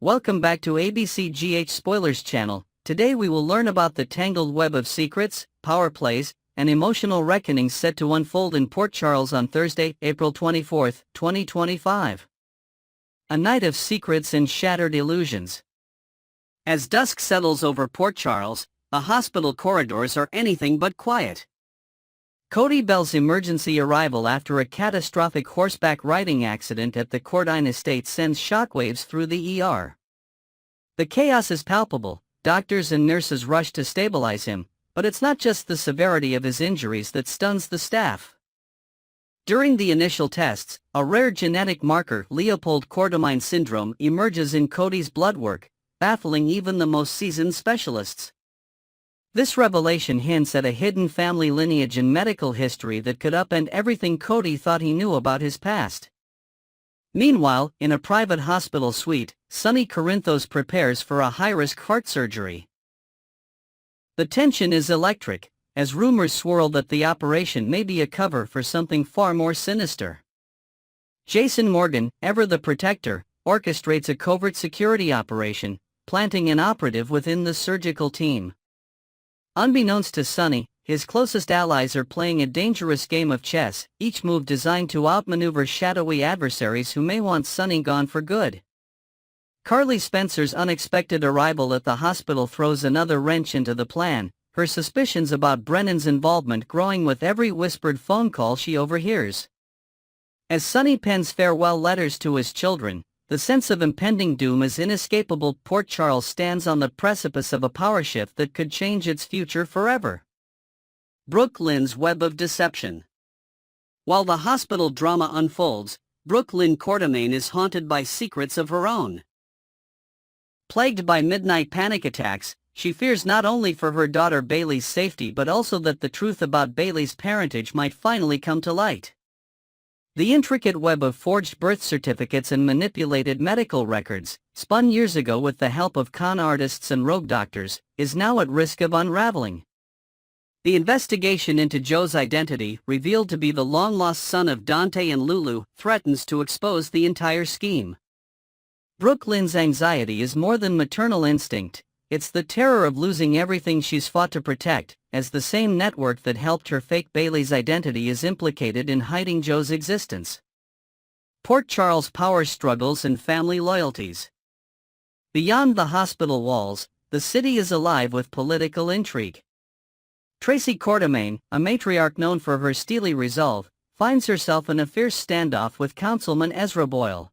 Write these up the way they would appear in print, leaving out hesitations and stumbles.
Welcome back to ABCGH Spoilers channel. Today we will learn about the tangled web of secrets, power plays, and emotional reckonings set to unfold in Port Charles on Thursday, April 24, 2025. A night of secrets and shattered illusions. As dusk settles over Port Charles, the hospital corridors are anything but quiet. Cody Bell's emergency arrival after a catastrophic horseback riding accident at the Cordine estate sends shockwaves through the ER. The chaos is palpable. Doctors and nurses rush to stabilize him, but it's not just the severity of his injuries that stuns the staff. During the initial tests, a rare genetic marker, Leopold-Cordamine syndrome, emerges in Cody's blood work, baffling even the most seasoned specialists. This revelation hints at a hidden family lineage and medical history that could upend everything Cody thought he knew about his past. Meanwhile, in a private hospital suite, Sonny Corinthos prepares for a high-risk heart surgery. The tension is electric, as rumors swirl that the operation may be a cover for something far more sinister. Jason Morgan, ever the protector, orchestrates a covert security operation, planting an operative within the surgical team. Unbeknownst to Sonny, his closest allies are playing a dangerous game of chess, each move designed to outmaneuver shadowy adversaries who may want Sonny gone for good. Carly Spencer's unexpected arrival at the hospital throws another wrench into the plan, her suspicions about Brennan's involvement growing with every whispered phone call she overhears. As Sonny pens farewell letters to his children, the sense of impending doom is inescapable. Port Charles stands on the precipice of a power shift that could change its future forever. Brooke Lynn's web of deception. While the hospital drama unfolds, Brooke Lynn Cordamine is haunted by secrets of her own. Plagued by midnight panic attacks, she fears not only for her daughter Bailey's safety but also that the truth about Bailey's parentage might finally come to light. The intricate web of forged birth certificates and manipulated medical records, spun years ago with the help of con artists and rogue doctors, is now at risk of unraveling. The investigation into Joe's identity, revealed to be the long-lost son of Dante and Lulu, threatens to expose the entire scheme. Brooke Lynn's anxiety is more than maternal instinct, it's the terror of losing everything she's fought to protect, as the same network that helped her fake Bailey's identity is implicated in hiding Joe's existence. Port Charles' power struggles and family loyalties. Beyond the hospital walls, the city is alive with political intrigue. Tracy Cordamine, a matriarch known for her steely resolve, finds herself in a fierce standoff with Councilman Ezra Boyle.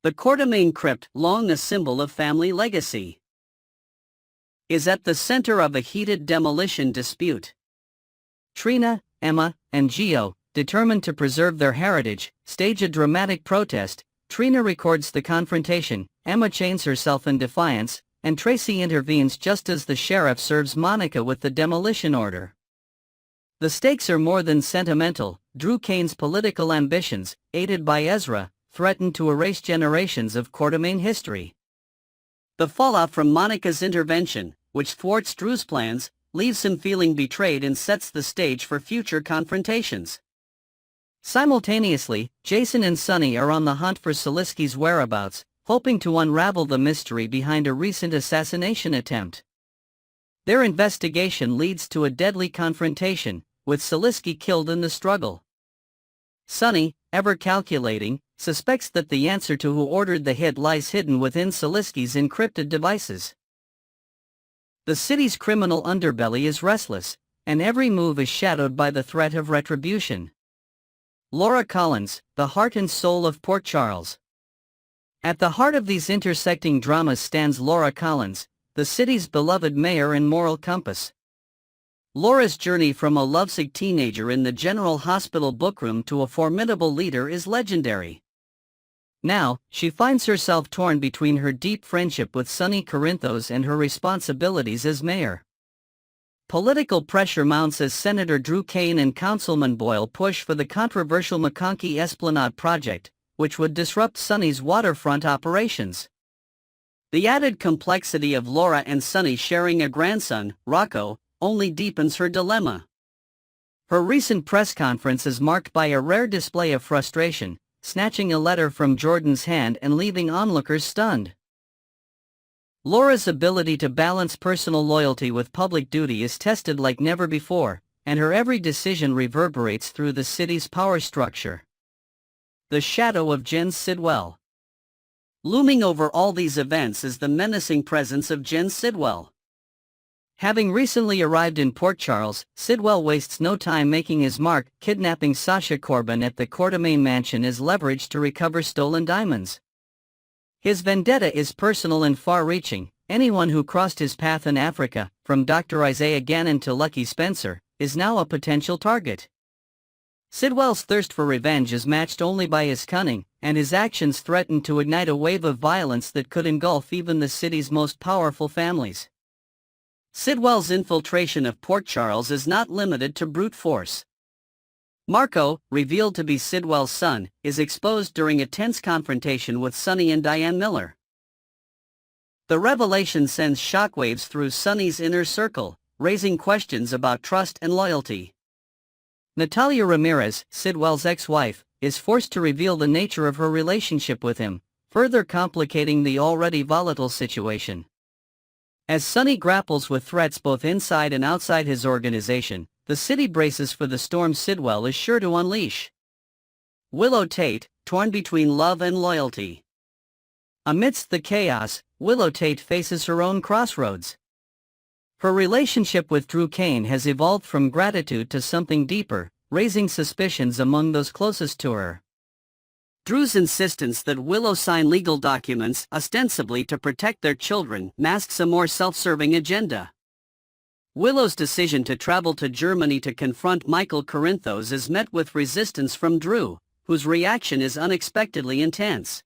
The Cordamine crypt, long a symbol of family legacy, is at the center of a heated demolition dispute. Trina, Emma, and Gio, determined to preserve their heritage, stage a dramatic protest. Trina records the confrontation, Emma chains herself in defiance, and Tracy intervenes just as the sheriff serves Monica with the demolition order. The stakes are more than sentimental. Drew Kane's political ambitions, aided by Ezra, threaten to erase generations of Cordamine history. The fallout from Monica's intervention, which thwarts Drew's plans, leaves him feeling betrayed and sets the stage for future confrontations. Simultaneously, Jason and Sonny are on the hunt for Soliski's whereabouts, hoping to unravel the mystery behind a recent assassination attempt. Their investigation leads to a deadly confrontation, with Soliski killed in the struggle. Sonny, ever calculating, suspects that the answer to who ordered the hit lies hidden within Soliski's encrypted devices. The city's criminal underbelly is restless, and every move is shadowed by the threat of retribution. Laura Collins, the heart and soul of Port Charles. At the heart of these intersecting dramas stands Laura Collins, the city's beloved mayor and moral compass. Laura's journey from a lovesick teenager in the General Hospital bookroom to a formidable leader is legendary. Now, she finds herself torn between her deep friendship with Sonny Corinthos and her responsibilities as mayor. Political pressure mounts as Senator Drew Kane and Councilman Boyle push for the controversial McConkey Esplanade project, which would disrupt Sonny's waterfront operations. The added complexity of Laura and Sonny sharing a grandson, Rocco, only deepens her dilemma. Her recent press conference is marked by a rare display of frustration, snatching a letter from Jordan's hand and leaving onlookers stunned. Laura's ability to balance personal loyalty with public duty is tested like never before, and her every decision reverberates through the city's power structure. The shadow of Jen Sidwell. Looming over all these events is the menacing presence of Jen Sidwell. Having recently arrived in Port Charles, Sidwell wastes no time making his mark, kidnapping Sasha Corbin at the Courtemain mansion as leverage to recover stolen diamonds. His vendetta is personal and far-reaching. Anyone who crossed his path in Africa, from Dr. Isaiah Gannon to Lucky Spencer, is now a potential target. Sidwell's thirst for revenge is matched only by his cunning, and his actions threaten to ignite a wave of violence that could engulf even the city's most powerful families. Sidwell's infiltration of Port Charles is not limited to brute force. Marco, revealed to be Sidwell's son, is exposed during a tense confrontation with Sonny and Diane Miller. The revelation sends shockwaves through Sonny's inner circle, raising questions about trust and loyalty. Natalia Ramirez, Sidwell's ex-wife, is forced to reveal the nature of her relationship with him, further complicating the already volatile situation. As Sonny grapples with threats both inside and outside his organization, the city braces for the storm Sidwell is sure to unleash. Willow Tate, torn between love and loyalty. Amidst the chaos, Willow Tate faces her own crossroads. Her relationship with Drew Kane has evolved from gratitude to something deeper, raising suspicions among those closest to her. Drew's insistence that Willow sign legal documents ostensibly to protect their children masks a more self-serving agenda. Willow's decision to travel to Germany to confront Michael Corinthos is met with resistance from Drew, whose reaction is unexpectedly intense.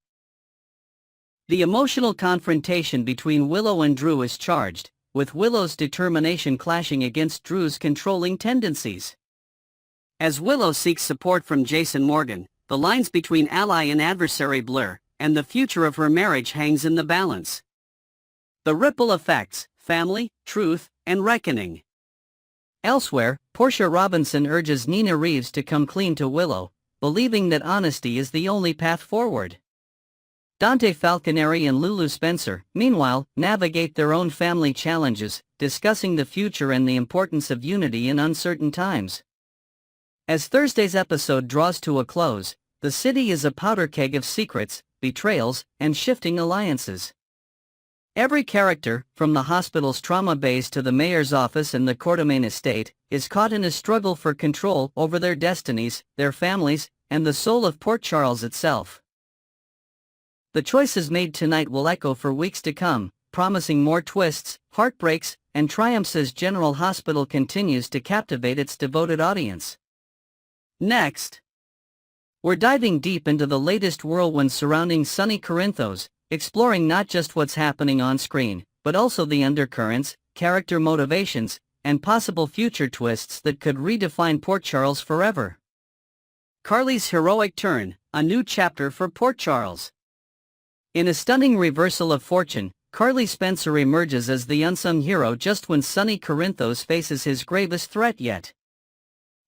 The emotional confrontation between Willow and Drew is charged, with Willow's determination clashing against Drew's controlling tendencies. As Willow seeks support from Jason Morgan, the lines between ally and adversary blur, and the future of her marriage hangs in the balance. The ripple effects: family, truth, and reckoning. Elsewhere, Portia Robinson urges Nina Reeves to come clean to Willow, believing that honesty is the only path forward. Dante Falconeri and Lulu Spencer, meanwhile, navigate their own family challenges, discussing the future and the importance of unity in uncertain times. As Thursday's episode draws to a close, the city is a powder keg of secrets, betrayals, and shifting alliances. Every character, from the hospital's trauma base to the mayor's office and the Courtemain estate, is caught in a struggle for control over their destinies, their families, and the soul of Port Charles itself. The choices made tonight will echo for weeks to come, promising more twists, heartbreaks, and triumphs as General Hospital continues to captivate its devoted audience. Next, we're diving deep into the latest whirlwind surrounding Sonny Corinthos, exploring not just what's happening on screen, but also the undercurrents, character motivations, and possible future twists that could redefine Port Charles forever. Carly's heroic turn, a new chapter for Port Charles. In a stunning reversal of fortune, Carly Spencer emerges as the unsung hero just when Sonny Corinthos faces his gravest threat yet.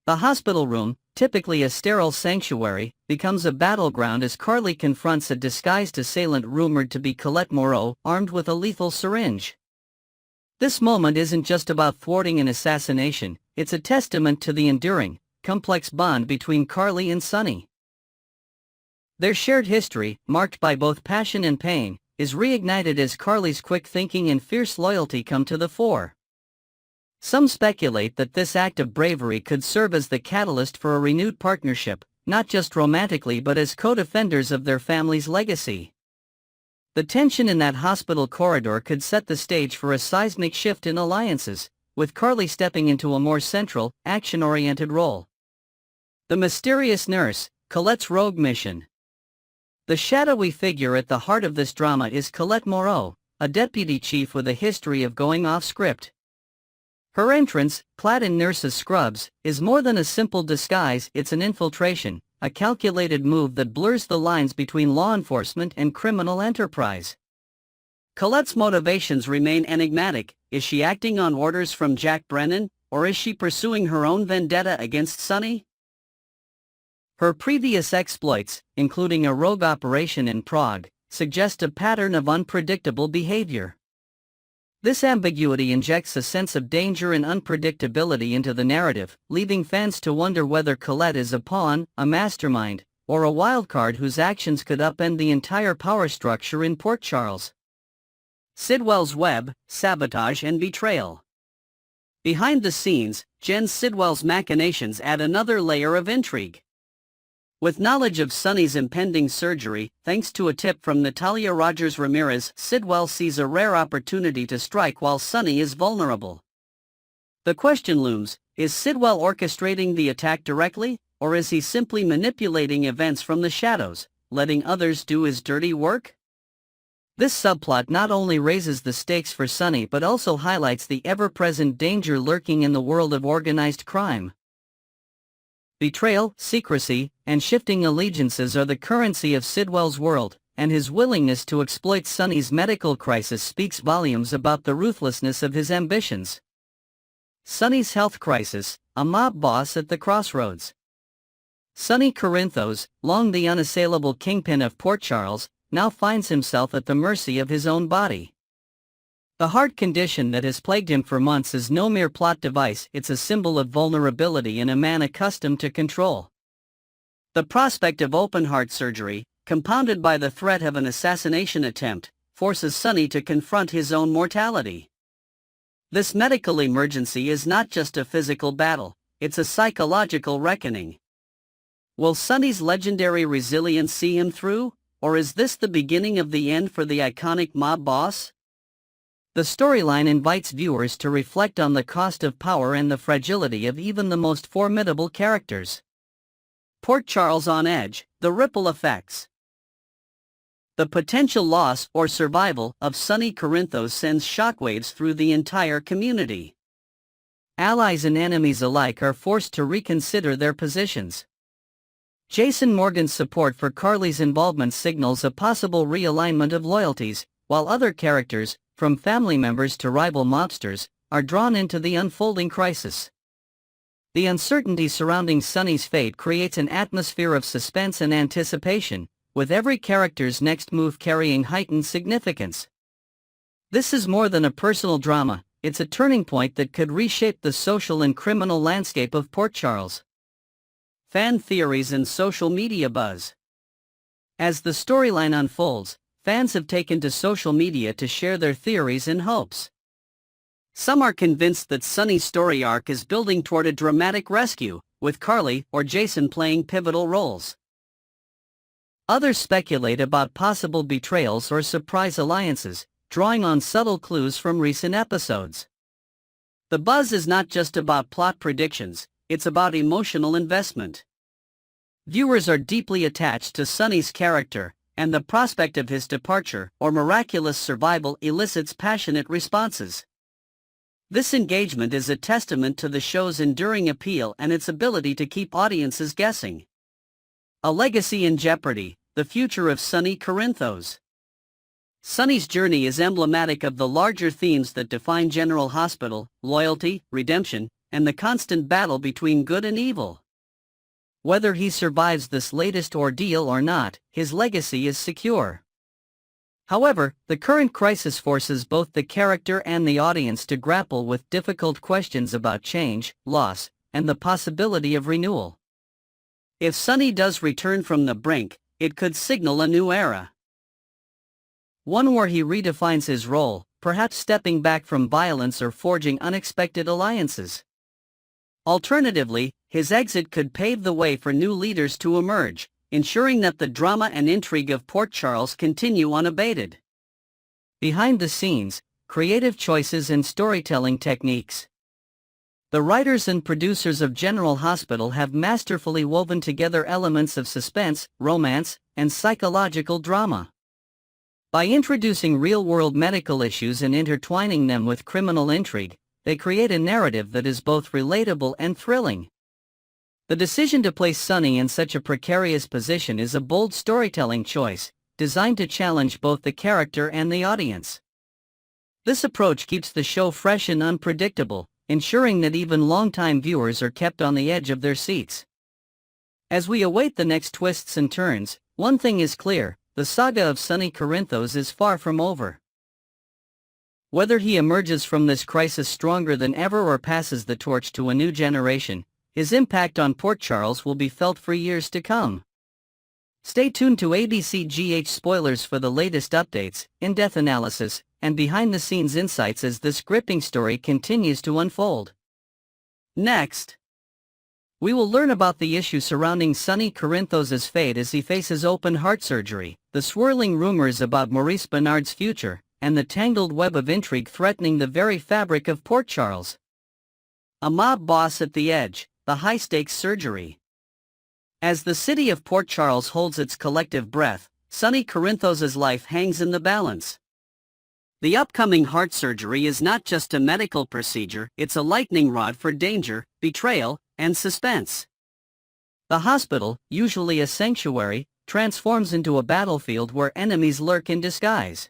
The hospital room, typically a sterile sanctuary, becomes a battleground as Carly confronts a disguised assailant rumored to be Colette Moreau, armed with a lethal syringe. This moment isn't just about thwarting an assassination, it's a testament to the enduring, complex bond between Carly and Sonny. Their shared history, marked by both passion and pain, is reignited as Carly's quick thinking and fierce loyalty come to the fore. Some speculate that this act of bravery could serve as the catalyst for a renewed partnership, not just romantically but as co-defenders of their family's legacy. The tension in that hospital corridor could set the stage for a seismic shift in alliances, with Carly stepping into a more central, action-oriented role. The mysterious nurse, Colette's rogue mission. The shadowy figure at the heart of this drama is Colette Moreau, a deputy chief with a history of going off script. Her entrance, clad in nurse's scrubs, is more than a simple disguise, it's an infiltration, a calculated move that blurs the lines between law enforcement and criminal enterprise. Colette's motivations remain enigmatic. Is she acting on orders from Jack Brennan, or is she pursuing her own vendetta against Sonny? Her previous exploits, including a rogue operation in Prague, suggest a pattern of unpredictable behavior. This ambiguity injects a sense of danger and unpredictability into the narrative, leaving fans to wonder whether Colette is a pawn, a mastermind, or a wildcard whose actions could upend the entire power structure in Port Charles. Sidwell's web, sabotage and betrayal. Behind the scenes, Jen Sidwell's machinations add another layer of intrigue. With knowledge of Sonny's impending surgery, thanks to a tip from Natalia Rogers Ramirez, Sidwell sees a rare opportunity to strike while Sonny is vulnerable. The question looms, is Sidwell orchestrating the attack directly, or is he simply manipulating events from the shadows, letting others do his dirty work? This subplot not only raises the stakes for Sonny but also highlights the ever-present danger lurking in the world of organized crime. Betrayal, secrecy, and shifting allegiances are the currency of Sidwell's world, and his willingness to exploit Sonny's medical crisis speaks volumes about the ruthlessness of his ambitions. Sonny's health crisis, a mob boss at the crossroads. Sonny Corinthos, long the unassailable kingpin of Port Charles, now finds himself at the mercy of his own body. The heart condition that has plagued him for months is no mere plot device, it's a symbol of vulnerability in a man accustomed to control. The prospect of open-heart surgery, compounded by the threat of an assassination attempt, forces Sonny to confront his own mortality. This medical emergency is not just a physical battle, it's a psychological reckoning. Will Sonny's legendary resilience see him through, or is this the beginning of the end for the iconic mob boss? The storyline invites viewers to reflect on the cost of power and the fragility of even the most formidable characters. Port Charles on edge, the ripple effects. The potential loss or survival of Sonny Corinthos sends shockwaves through the entire community. Allies and enemies alike are forced to reconsider their positions. Jason Morgan's support for Carly's involvement signals a possible realignment of loyalties, while other characters, from family members to rival mobsters, are drawn into the unfolding crisis. The uncertainty surrounding Sonny's fate creates an atmosphere of suspense and anticipation, with every character's next move carrying heightened significance. This is more than a personal drama, it's a turning point that could reshape the social and criminal landscape of Port Charles. Fan theories and social media buzz. As the storyline unfolds, fans have taken to social media to share their theories and hopes. Some are convinced that Sonny's story arc is building toward a dramatic rescue, with Carly or Jason playing pivotal roles. Others speculate about possible betrayals or surprise alliances, drawing on subtle clues from recent episodes. The buzz is not just about plot predictions, it's about emotional investment. Viewers are deeply attached to Sonny's character, and the prospect of his departure or miraculous survival elicits passionate responses. This engagement is a testament to the show's enduring appeal and its ability to keep audiences guessing. A legacy in jeopardy, the future of Sonny Corinthos. Sonny's journey is emblematic of the larger themes that define General Hospital: loyalty, redemption, and the constant battle between good and evil. Whether he survives this latest ordeal or not, his legacy is secure. However, the current crisis forces both the character and the audience to grapple with difficult questions about change, loss, and the possibility of renewal. If Sonny does return from the brink, it could signal a new era. One where he redefines his role, perhaps stepping back from violence or forging unexpected alliances. Alternatively, his exit could pave the way for new leaders to emerge, ensuring that the drama and intrigue of Port Charles continue unabated. Behind the scenes, creative choices and storytelling techniques. The writers and producers of General Hospital have masterfully woven together elements of suspense, romance, and psychological drama. By introducing real-world medical issues and intertwining them with criminal intrigue, they create a narrative that is both relatable and thrilling. The decision to place Sonny in such a precarious position is a bold storytelling choice, designed to challenge both the character and the audience. This approach keeps the show fresh and unpredictable, ensuring that even longtime viewers are kept on the edge of their seats. As we await the next twists and turns, one thing is clear: the saga of Sonny Corinthos is far from over. Whether he emerges from this crisis stronger than ever or passes the torch to a new generation, his impact on Port Charles will be felt for years to come. Stay tuned to ABC GH Spoilers for the latest updates, in-depth analysis, and behind-the-scenes insights as this gripping story continues to unfold. Next, we will learn about the issue surrounding Sonny Corinthos' fate as he faces open heart surgery, the swirling rumors about Maurice Bernard's future, and the tangled web of intrigue threatening the very fabric of Port Charles. A mob boss at the edge, the high-stakes surgery. As the city of Port Charles holds its collective breath, Sonny Corinthos' life hangs in the balance. The upcoming heart surgery is not just a medical procedure, it's a lightning rod for danger, betrayal, and suspense. The hospital, usually a sanctuary, transforms into a battlefield where enemies lurk in disguise.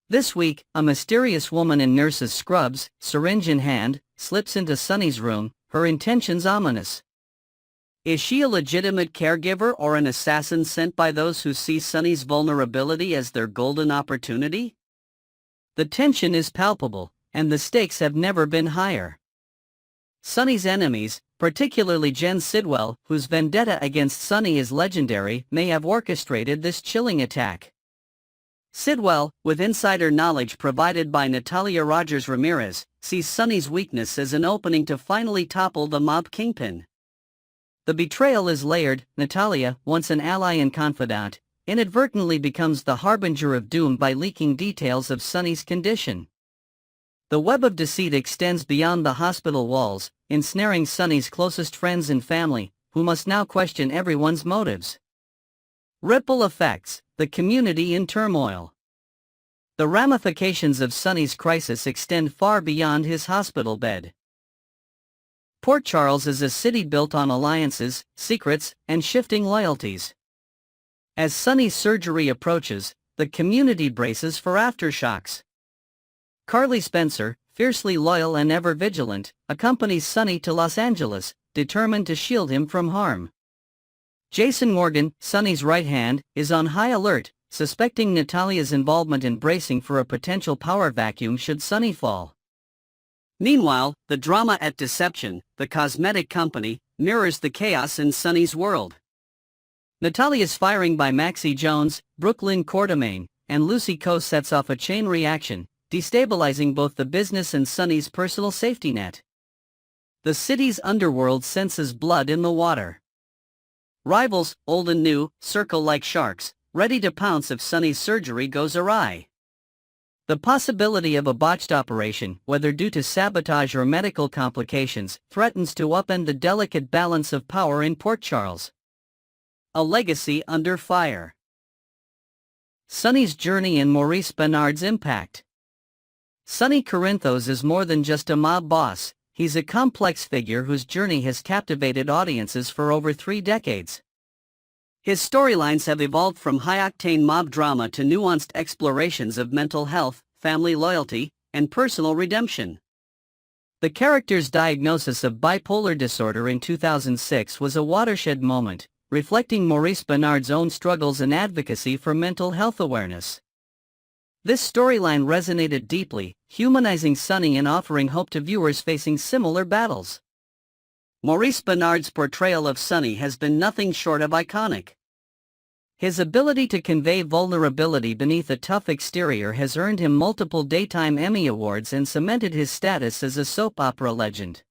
This week, a mysterious woman in nurse's scrubs, syringe in hand, slips into Sonny's room, her intentions ominous. Is she a legitimate caregiver or an assassin sent by those who see Sonny's vulnerability as their golden opportunity? The tension is palpable, and the stakes have never been higher. Sonny's enemies, particularly Jen Sidwell, whose vendetta against Sonny is legendary, may have orchestrated this chilling attack. Sidwell, with insider knowledge provided by Natalia Rogers Ramirez, sees Sonny's weakness as an opening to finally topple the mob kingpin. The betrayal is layered. Natalia, once an ally and confidant, inadvertently becomes the harbinger of doom by leaking details of Sonny's condition. The web of deceit extends beyond the hospital walls, ensnaring Sonny's closest friends and family, who must now question everyone's motives. Ripple effects, the community in turmoil. The ramifications of Sonny's crisis extend far beyond his hospital bed. Port Charles is a city built on alliances, secrets, and shifting loyalties. As Sonny's surgery approaches, the community braces for aftershocks. Carly Spencer, fiercely loyal and ever vigilant, accompanies Sonny to Los Angeles, determined to shield him from harm. Jason Morgan, Sonny's right hand, is on high alert, suspecting Natalia's involvement and bracing for a potential power vacuum should Sonny fall. Meanwhile, the drama at Deception, the cosmetic company, mirrors the chaos in Sonny's world. Natalia's firing by Maxie Jones, Brooklyn Quartermain, and Lucy Coe sets off a chain reaction, destabilizing both the business and Sonny's personal safety net. The city's underworld senses blood in the water. Rivals, old and new, circle like sharks, ready to pounce if Sonny's surgery goes awry. The possibility of a botched operation, whether due to sabotage or medical complications, threatens to upend the delicate balance of power in Port Charles. A legacy under fire. Sonny's journey and Maurice Bernard's impact. Sonny Corinthos is more than just a mob boss, he's a complex figure whose journey has captivated audiences for over 3 decades. His storylines have evolved from high-octane mob drama to nuanced explorations of mental health, family loyalty, and personal redemption. The character's diagnosis of bipolar disorder in 2006 was a watershed moment, reflecting Maurice Bernard's own struggles and advocacy for mental health awareness. This storyline resonated deeply, humanizing Sonny and offering hope to viewers facing similar battles. Maurice Bernard's portrayal of Sonny has been nothing short of iconic. His ability to convey vulnerability beneath a tough exterior has earned him multiple Daytime Emmy Awards and cemented his status as a soap opera legend.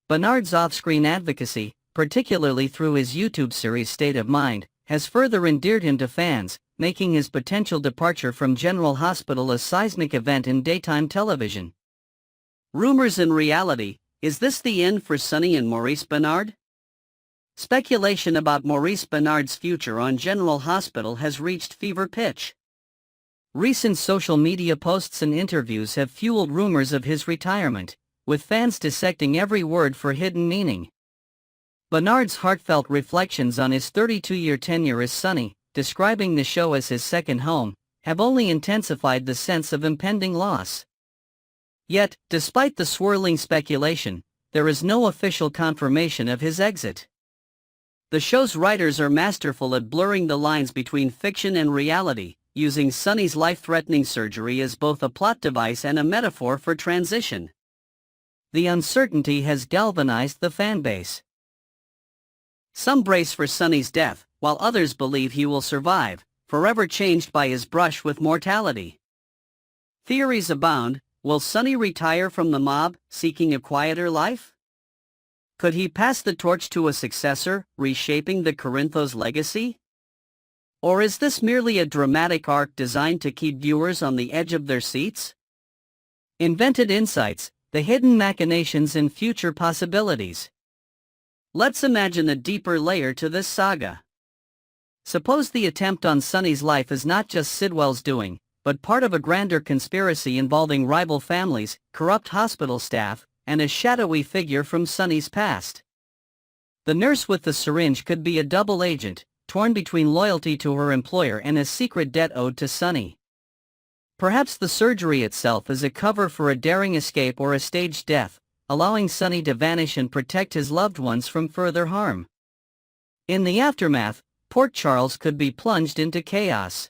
Bernard's off-screen advocacy, particularly through his YouTube series State of Mind, has further endeared him to fans, making his potential departure from General Hospital a seismic event in daytime television. Rumors and reality: is this the end for Sonny and Maurice Bernard? Speculation about Maurice Bernard's future on General Hospital has reached fever pitch. Recent social media posts and interviews have fueled rumors of his retirement, with fans dissecting every word for hidden meaning. Bernard's heartfelt reflections on his 32-year tenure as Sonny, describing the show as his second home, have only intensified the sense of impending loss. Yet, despite the swirling speculation, there is no official confirmation of his exit. The show's writers are masterful at blurring the lines between fiction and reality, using Sonny's life-threatening surgery as both a plot device and a metaphor for transition. The uncertainty has galvanized the fanbase. Some brace for Sonny's death, while others believe he will survive, forever changed by his brush with mortality. Theories abound. Will Sonny retire from the mob, seeking a quieter life? Could he pass the torch to a successor, reshaping the Corinthos legacy? Or is this merely a dramatic arc designed to keep viewers on the edge of their seats? Invented insights, the hidden machinations and future possibilities. Let's imagine a deeper layer to this saga. Suppose the attempt on Sonny's life is not just Sidwell's doing, but part of a grander conspiracy involving rival families, corrupt hospital staff, and a shadowy figure from Sonny's past. The nurse with the syringe could be a double agent, torn between loyalty to her employer and a secret debt owed to Sonny. Perhaps the surgery itself is a cover for a daring escape or a staged death, allowing Sonny to vanish and protect his loved ones from further harm. In the aftermath, Port Charles could be plunged into chaos.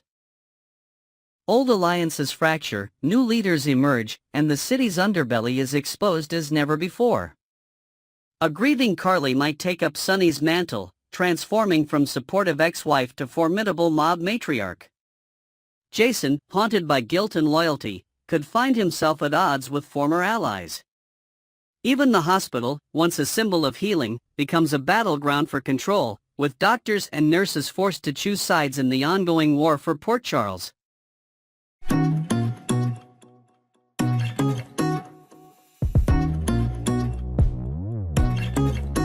Old alliances fracture, new leaders emerge, and the city's underbelly is exposed as never before. A grieving Carly might take up Sonny's mantle, transforming from supportive ex-wife to formidable mob matriarch. Jason, haunted by guilt and loyalty, could find himself at odds with former allies. Even the hospital, once a symbol of healing, becomes a battleground for control, with doctors and nurses forced to choose sides in the ongoing war for Port Charles.